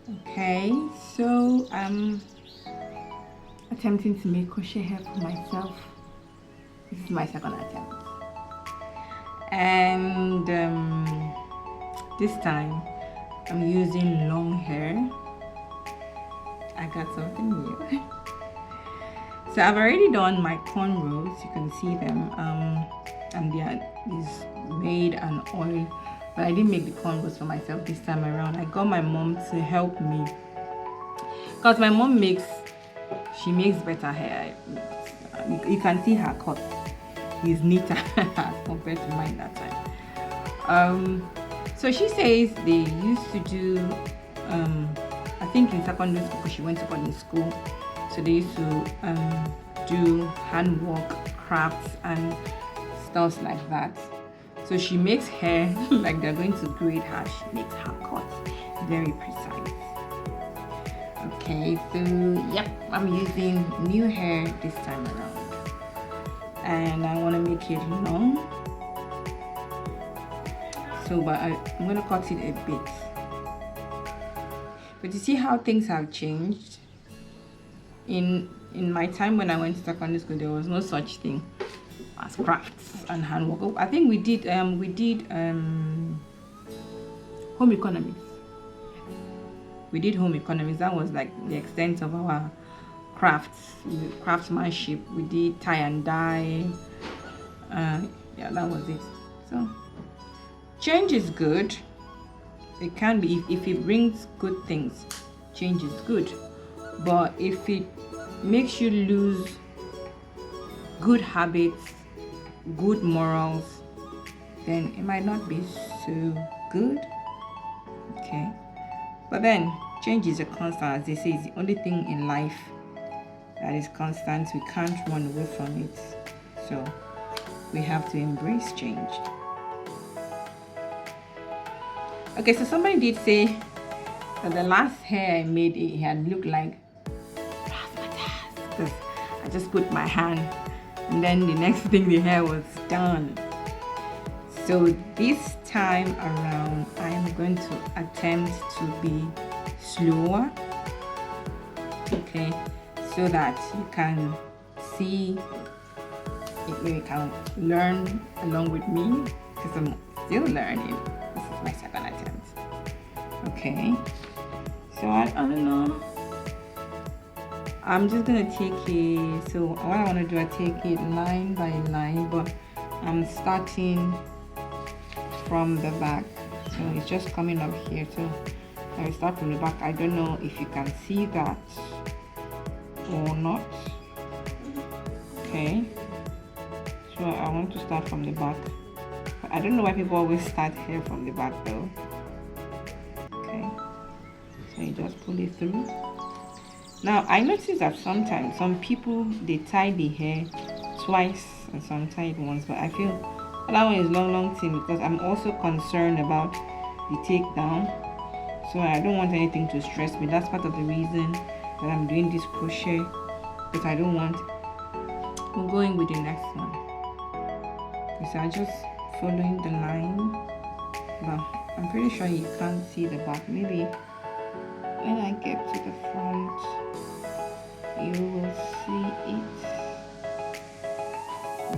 Okay, so I'm attempting to make crochet hair for myself. This is my second attempt, and this time I'm using long hair. I got something new. So I've already done my cornrows. You can see them, and there is made an oil, but I didn't make the cornrows for myself this time around. I got my mom to help me because my mom makes better hair. You can see her cut is neater as compared to mine that time. So she says they used to do, I think in secondary school, because she went to boarding school, so they used to do handwork, crafts, and stuff like that. So she makes hair like they're going to braid her. She makes her cut very precise. Okay, so yep, I'm using new hair this time around, and I want to make it long. So, but I'm going to cut it a bit. But you see how things have changed. In my time when I went to secondary school, there was no such thing as crafts and handwork. Oh, I think we did home economics. We did home economics. That was like the extent of our craftsmanship. We did tie and dye. Yeah, that was it. So change is good. It can be if it brings good things. Change is good, but if it makes you lose good habits, good morals, then it might not be so good. Okay, but then change is a constant. As they say, it's the only thing in life that is constant. We can't run away from it, so we have to embrace change. Okay, so somebody did say that the last hair I made, it had looked like because I just put my hand and then the next thing the hair was done. So this time around I am going to attempt to be slower, okay, so that you can see it, you can learn along with me because I'm still learning. This is my second attempt. Okay, so I don't know, I'm just gonna take it. So what I want to do, I take it line by line, but I'm starting from the back, so it's just coming up here. So I will start from the back. I don't know if you can see that or not. Okay, so I want to start from the back, but I don't know why people always start here from the back though. Okay, so you just pull it through. Now I notice that sometimes some people they tie the hair twice and some tie it once, but I feel that one is long thing because I'm also concerned about the takedown, so I don't want anything to stress me. That's part of the reason that I'm doing this crochet, because I don't want. We're going with the next one. Okay, so I'm just following the line, but I'm pretty sure you can't see the back. Maybe when I get to the front you will see it.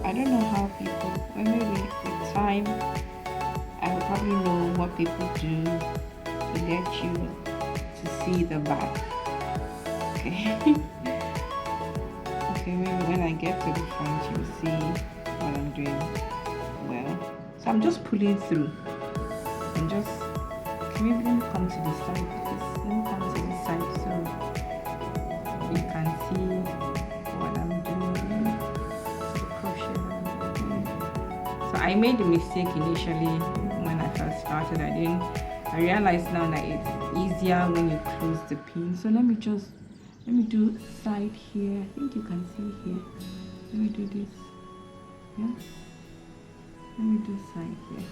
I don't know how people, well, maybe with time I will probably know what people do to get you to see the back. Okay. Okay, maybe when I get to the front you'll see what I'm doing well. So I'm just pulling through and just, okay, maybe let me come to the side, please. Let me come to the side so you can see what I'm doing, the crochet that I'm doing. So I made a mistake initially when I first started. I realized now that it's easier when you close the pin. So let me do side here. I think you can see here. Let me do this. Yeah, let me do side here.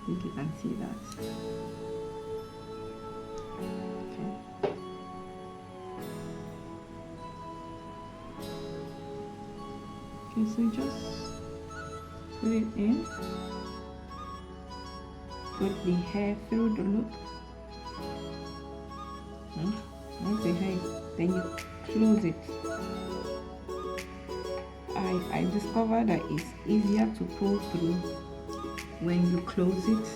I think you can see that. Okay. Okay, so just put it in, put the hair through the loop, then you close it. I discovered that it's easier to pull through when you close it.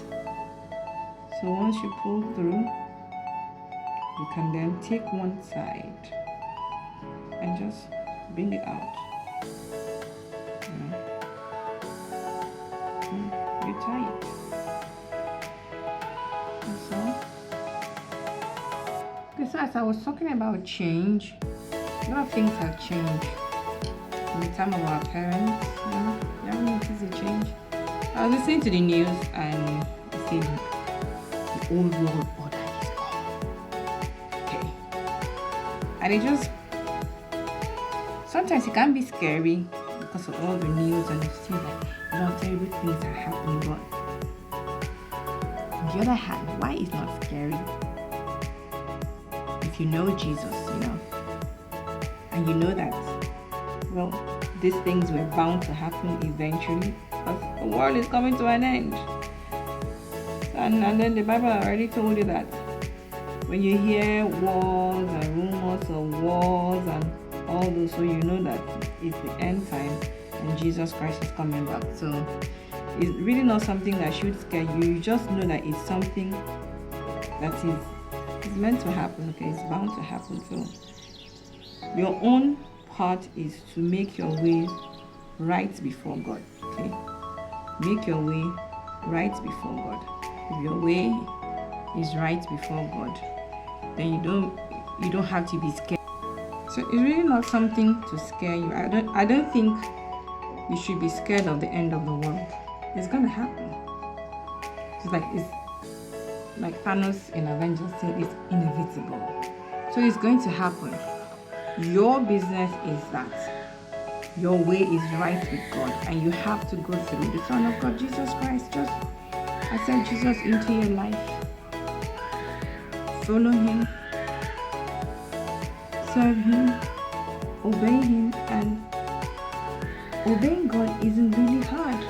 So once you pull through, you can then take one side and just bring it out. You tie it. That's all. Okay, so as I was talking about change, a lot of things have changed in the time of our parents. You haven't noticed the change? I was listening to the news and it said the old world order is gone. Okay. And it just, sometimes it can be scary because of all the news and you see that terrible things are happening, but on the other hand, why is not scary? If you know Jesus, and you know that, well, these things were bound to happen eventually because the world is coming to an end. And then the Bible already told you that when you hear wars and rumors of wars and all those, so you know that it's the end time and Jesus Christ is coming back. So it's really not something that should scare you. You just know that it's something that is meant to happen. Okay, it's bound to happen. So your own part is to make your way right before God. Okay, make your way right before God. If your way is right before God, then you don't have to be scared. So it's really not something to scare you. I don't think you should be scared of the end of the world. It's gonna happen. It's like Thanos in Avengers said, it's inevitable. So it's going to happen. Your business is that your way is right with God, and you have to go through the Son of God, Jesus Christ. Just accept Jesus into your life. Follow Him. Serve Him. Obey Him. And obeying God isn't really hard.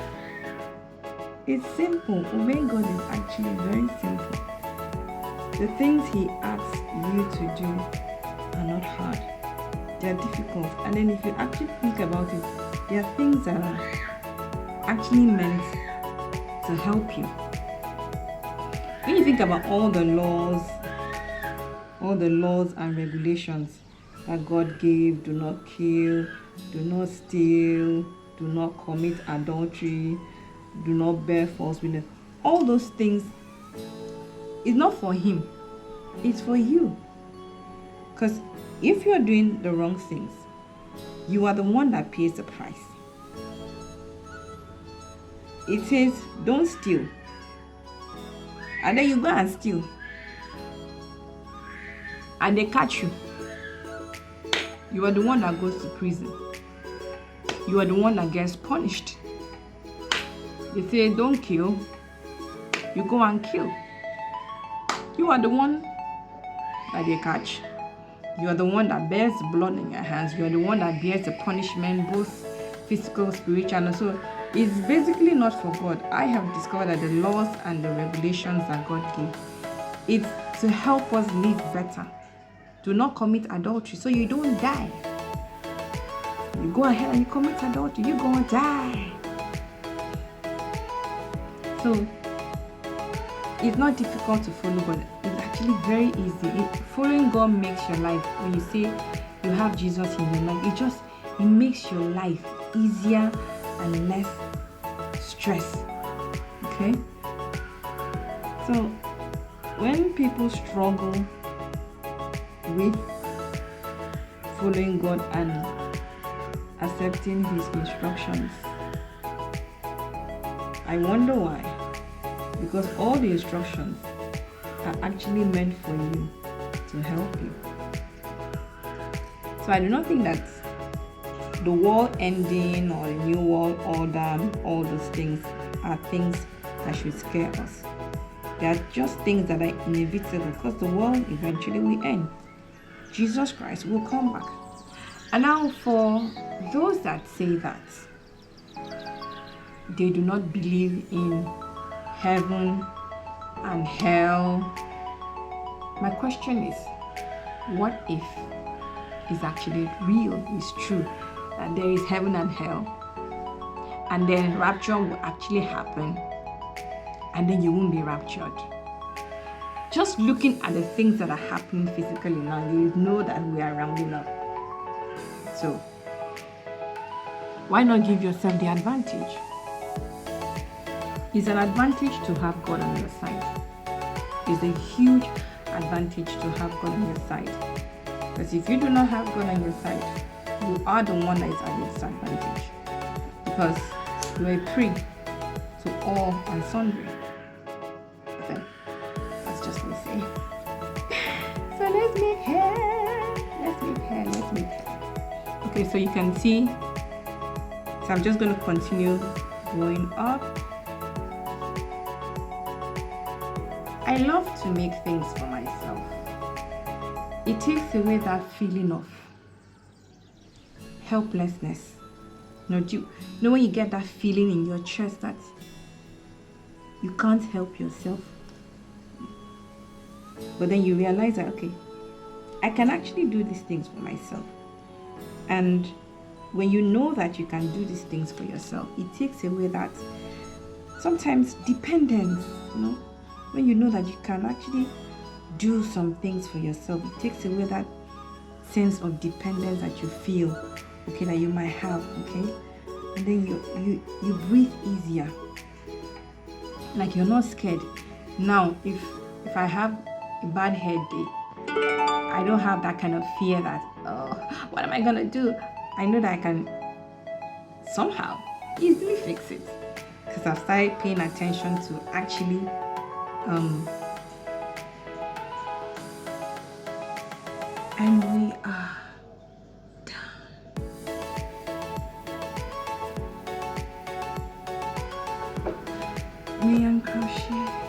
It's simple. Obeying God is actually very simple. The things He asks you to do are not hard. They are difficult. And then if you actually think about it, there are things that are actually meant to help you. When you think about all the laws and regulations that God gave, do not kill, do not steal, do not commit adultery, do not bear false witness, all those things is not for Him, it's for you. Because if you're doing the wrong things, you are the one that pays the price. It says, don't steal. And then you go and steal. And they catch you. You are the one that goes to prison. You are the one that gets punished. They say, don't kill. You go and kill. You are the one that they catch. You are the one that bears blood in your hands. You are the one that bears the punishment, both physical, spiritual. And so it's basically not for God. I have discovered that the laws and the regulations that God gave, it's to help us live better. Do not commit adultery so you don't die. You go ahead and you commit adultery, you're going to die. So it's not difficult to follow God. It's actually very easy. Following God makes your life, when you say you have Jesus in your life, it makes your life easier and less stress. Okay? So when people struggle with following God and accepting His instructions, I wonder why. Because all the instructions are actually meant for you, to help you. So I do not think that the world ending or the new world order, all those things are things that should scare us. They are just things that are inevitable because the world eventually will end. Jesus Christ will come back. And now for those that say that they do not believe in heaven and hell, my question is, what if is actually real, is true, that there is heaven and hell, and then rapture will actually happen, and then you won't be raptured. Just looking at the things that are happening physically now, you know that we are rounding up. So why not give yourself the advantage? It's an advantage to have God on your side. It's a huge advantage to have God on your side. Because if you do not have God on your side, you are the one that is at a disadvantage. Because you are a prey to all and sundry. Okay, that's just me saying. So let's make hair. Let's make hair. Let's make hair. Okay, so you can see. So I'm just going to continue going up. I love to make things for myself. It takes away that feeling of helplessness. No, do you know when you get that feeling in your chest that you can't help yourself? But then you realize that, okay, I can actually do these things for myself. And when you know that you can do these things for yourself, it takes away that sometimes dependence, you know? When you know that you can actually do some things for yourself, it takes away that sense of dependence that you feel, okay, that you might have, okay? And then you breathe easier. Like you're not scared. Now, if I have a bad hair day, I don't have that kind of fear that, oh, what am I gonna do? I know that I can somehow easily fix it. Because I've started paying attention to actually and we are done. We uncrochet.